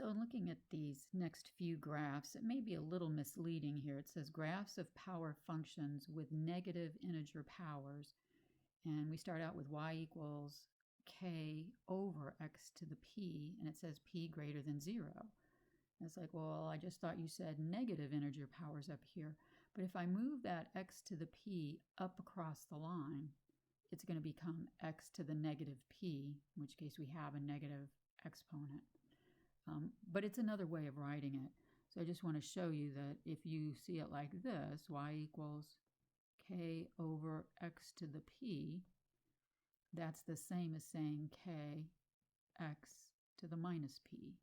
So in looking at these next few graphs, it may be a little misleading here. It says graphs of power functions with negative integer powers. And we start out with y equals k over x to the p, and it says p greater than 0. And it's like, well, I just thought you said negative integer powers up here. But if I move that x to the p up across the line, it's going to become x to the negative p, in which case we have a negative exponent. But it's another way of writing it. So I just want to show you that if you see it like this, y equals k over x to the p, that's the same as saying k x to the minus p.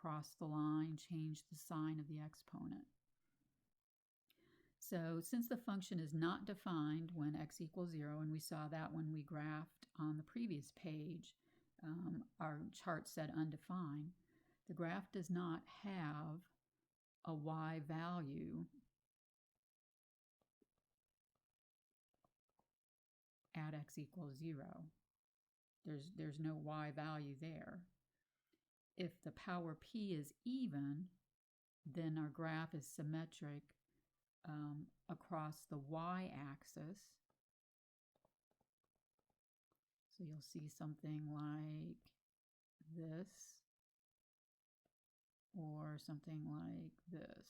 Cross the line, change the sign of the exponent. So since the function is not defined when x equals 0, and we saw that when we graphed on the previous page, our chart said undefined, the graph does not have a y value at x equals 0. There's no y value there. If the power p is even, then our graph is symmetric across the y-axis. So you'll see something like this, or something like this,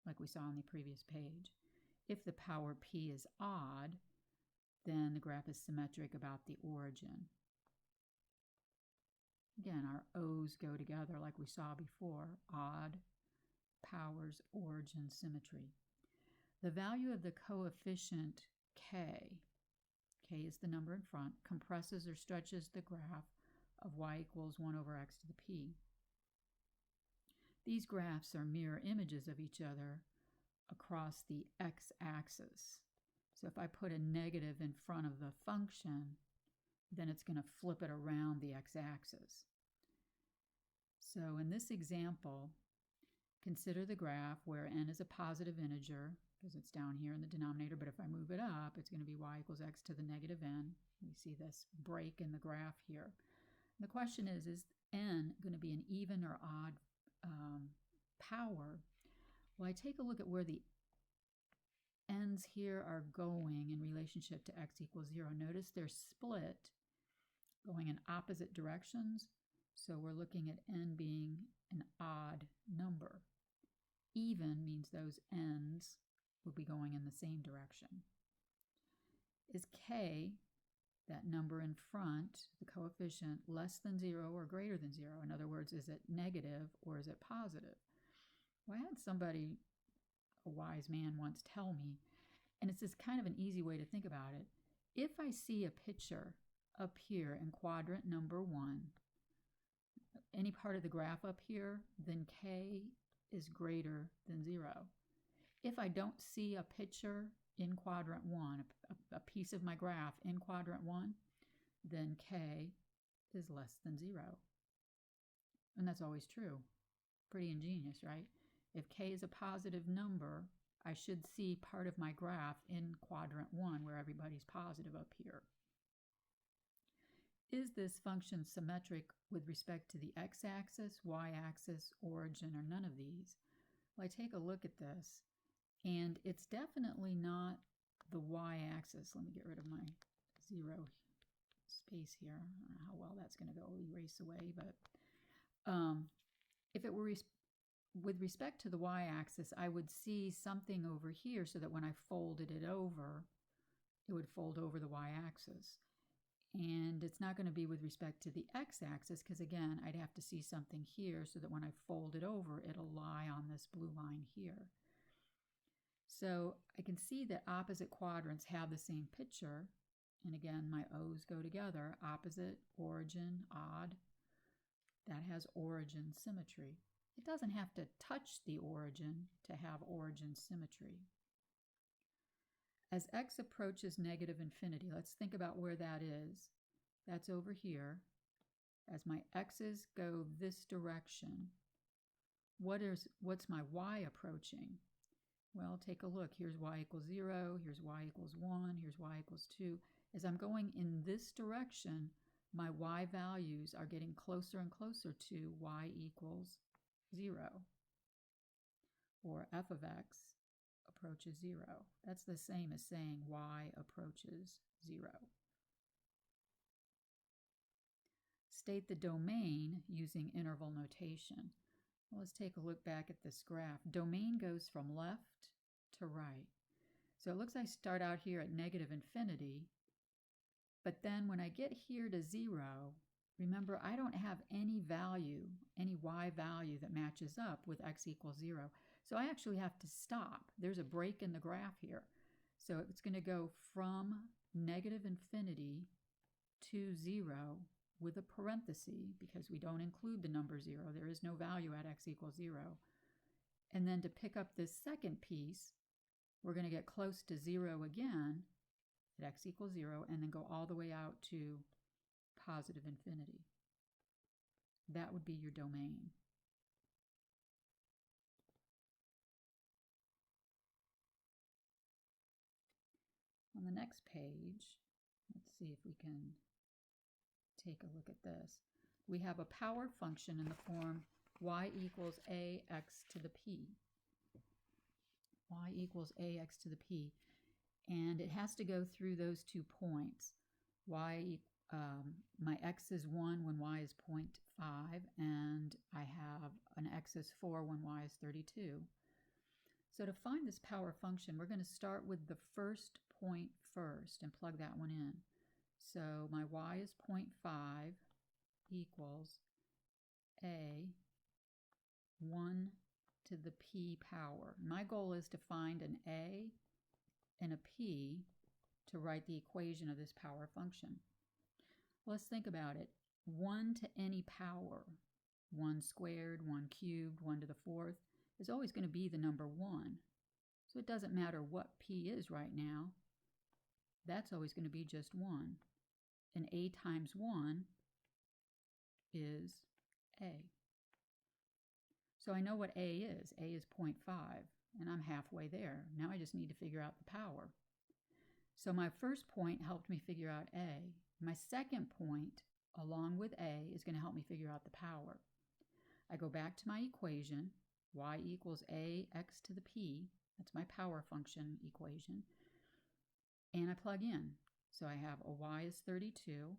like we saw on the previous page. If the power p is odd, then the graph is symmetric about the origin. Again, our O's go together like we saw before: odd, powers, origin, symmetry. The value of the coefficient k is the number in front, compresses or stretches the graph of y equals 1 over x to the p. These graphs are mirror images of each other across the x-axis. So if I put a negative in front of the function, then it's going to flip it around the x-axis. So in this example, consider the graph where n is a positive integer, because it's down here in the denominator, but if I move it up, it's going to be y equals x to the negative n. We see this break in the graph here. And the question is n going to be an even or odd power? Well, I take a look at where the n's here are going in relationship to x equals 0. Notice they're split, going in opposite directions. So we're looking at n being an odd number. Even means those n's will be going in the same direction. Is k, that number in front, the coefficient, less than 0 or greater than 0? In other words, is it negative or is it positive? Well, I had somebody, a wise man, once tell me, and it's just kind of an easy way to think about it. If I see a picture up here in quadrant number 1, any part of the graph up here, then k is greater than 0. If I don't see a picture in quadrant 1, a piece of my graph in quadrant 1, then k is less than 0. And that's always true. Pretty ingenious, right? If k is a positive number, I should see part of my graph in quadrant 1 where everybody's positive up here. Is this function symmetric with respect to the x-axis, y-axis, origin, or none of these? Well, I take a look at this, and it's definitely not the y-axis. Let me get rid of my 0 space here. I don't know how well that's going to go erase away, but if it were with respect to the y-axis, I would see something over here so that when I folded it over, it would fold over the y-axis. And it's not going to be with respect to the x-axis because, again, I'd have to see something here so that when I fold it over, it'll lie on this blue line here. So I can see that opposite quadrants have the same picture. And again, my O's go together. Opposite, origin, odd. That has origin symmetry. It doesn't have to touch the origin to have origin symmetry. As x approaches negative infinity, let's think about where that is. That's over here. As my x's go this direction, what's my y approaching? Well, take a look. Here's y equals 0, here's y equals 1, here's y equals 2. As I'm going in this direction, my y values are getting closer and closer to y equals 0, or f of x approaches 0. That's the same as saying y approaches 0. State the domain using interval notation. Well, let's take a look back at this graph. Domain goes from left to right. So it looks like I start out here at negative infinity, but then when I get here to 0, remember I don't have any value, any y value that matches up with x equals 0. So I actually have to stop. There's a break in the graph here. So it's going to go from negative infinity to 0 with a parenthesis because we don't include the number 0. There is no value at x equals 0. And then to pick up this second piece, we're going to get close to 0 again at x equals 0 and then go all the way out to positive infinity. That would be your domain. On the next page, let's see if we can take a look at this. We have a power function in the form y equals ax to the p. Y equals ax to the p. And it has to go through those 2 points. My x is 1 when y is 0.5, and I have an x is 4 when y is 32. So to find this power function, we're going to start with the first point first and plug that one in. So my y is 0.5 equals a 1 to the p power. My goal is to find an a and a p to write the equation of this power function. Let's think about it. 1 to any power, 1 squared, 1 cubed, 1 to the 4th, is always going to be the number 1. So it doesn't matter what p is right now. That's always going to be just 1. And a times 1 is a. So I know what a is. A is 0.5, and I'm halfway there. Now I just need to figure out the power. So my first point helped me figure out a. My second point, along with a, is going to help me figure out the power. I go back to my equation, y equals ax to the p. That's my power function equation. And I plug in. So I have a y is 32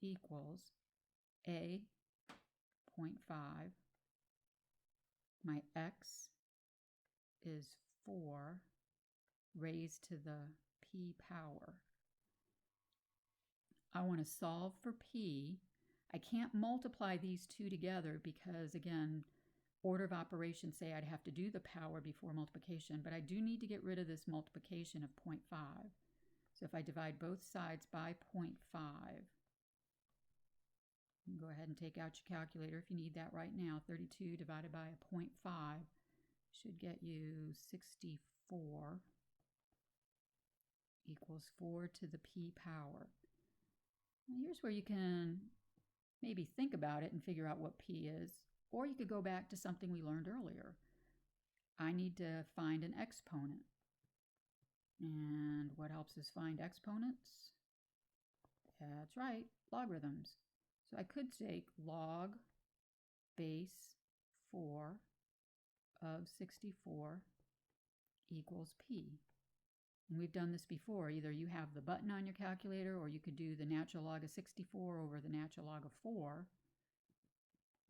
equals a 0.5. My x is 4 raised to the p power. I want to solve for p. I can't multiply these two together because, again, order of operations say I'd have to do the power before multiplication, but I do need to get rid of this multiplication of 0.5. So if I divide both sides by 0.5, you can go ahead and take out your calculator if you need that right now. 32 divided by a 0.5 should get you 64 equals 4 to the p power. Now here's where you can maybe think about it and figure out what p is, or you could go back to something we learned earlier. I need to find an exponent. And what helps us find exponents? That's right, logarithms. So I could take log base 4 of 64 equals p. And we've done this before. Either you have the button on your calculator, or you could do the natural log of 64 over the natural log of 4.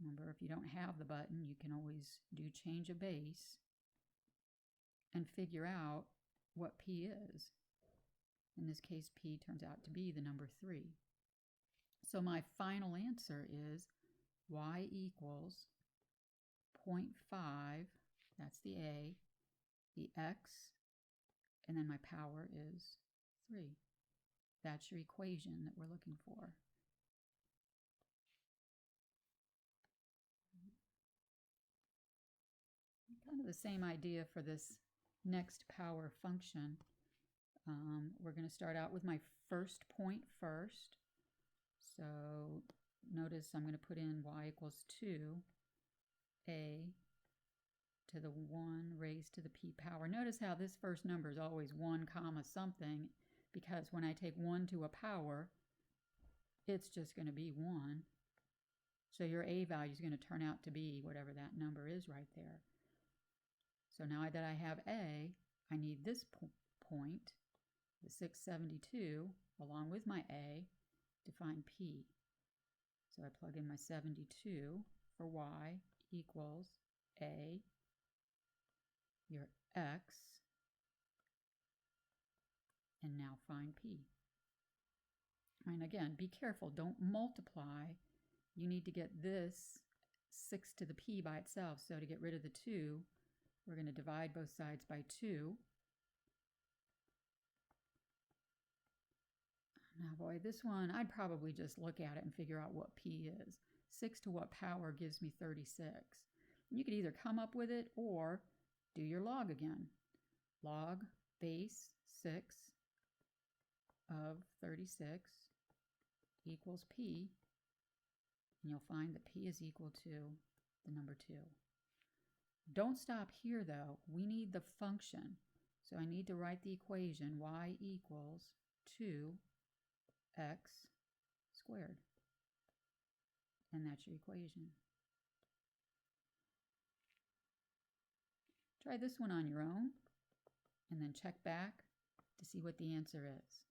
Remember, if you don't have the button, you can always do change of base and figure out what p is. In this case, p turns out to be the number 3. So my final answer is y equals 0.5, that's the a, the x, and then my power is 3. That's your equation that we're looking for. Kind of the same idea for this next power function. We're going to start out with my first point first. So notice I'm going to put in y equals 2a to the 1 raised to the p power. Notice how this first number is always 1 comma something. because when I take 1 to a power, it's just going to be 1. So your a value is going to turn out to be whatever that number is right there. So now that I have a, I need this point, the 672, along with my a, to find p. So I plug in my 72 for y equals a, your x, and now find p. And again, be careful, don't multiply. You need to get this 6 to the p by itself. So to get rid of the 2, we're going to divide both sides by 2. Now, boy, this one, I'd probably just look at it and figure out what p is. 6 to what power gives me 36? You could either come up with it or do your log again. Log base 6 of 36 equals p, and you'll find that p is equal to the number 2. Don't stop here, though. We need the function. So I need to write the equation y equals 2x squared. And that's your equation. Try this one on your own, and then check back to see what the answer is.